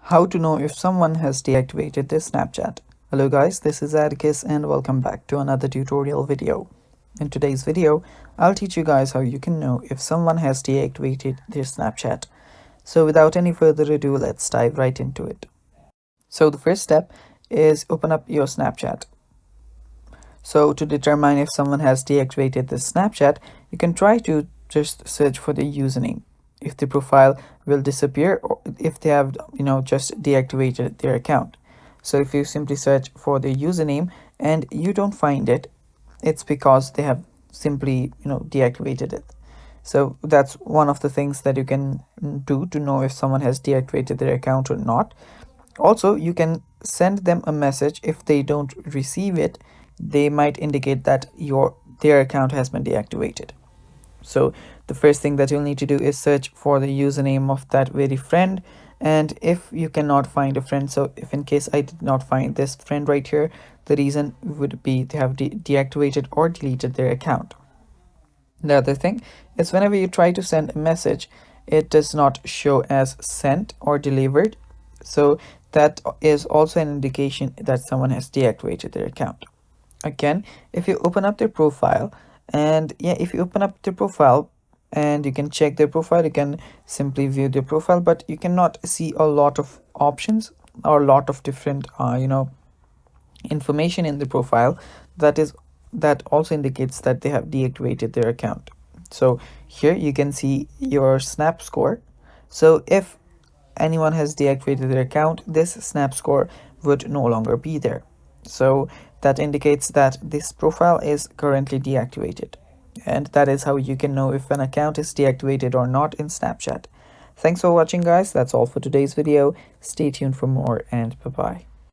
How to know if someone has deactivated their Snapchat. Hello guys, this is Atticus and welcome back to another tutorial video. In today's video, I'll teach you guys how you can know if someone has deactivated their Snapchat. So without any further ado, let's dive right into it. So the first step is open up your Snapchat. So to determine if someone has deactivated the Snapchat, you can try to just search for the username. If the profile will disappear or if they have just deactivated their account. So if you simply search for the username and you don't find it, it's because they have simply deactivated it. So that's one of the things that you can do to know if someone has deactivated their account or not. Also, you can send them a message. If they don't receive it, they might indicate that their account has been deactivated. So the first thing that you'll need to do is search for the username of that very friend. And if you cannot find a friend, so if in case I did not find this friend right here, the reason would be they have deactivated or deleted their account. The other thing is whenever you try to send a message, it does not show as sent or delivered. So that is also an indication that someone has deactivated their account. Again, if you open up their profile, and if you open up their profile and you can check their profile, you can simply view their profile, but you cannot see a lot of options or a lot of different information in the profile that also indicates that they have deactivated their account. So here you can see your snap score. So if anyone has deactivated their account, this snap score would no longer be there. So that indicates that this profile is currently deactivated. And that is how you can know if an account is deactivated or not in Snapchat. Thanks for watching guys. That's all for today's video. Stay tuned for more and bye-bye.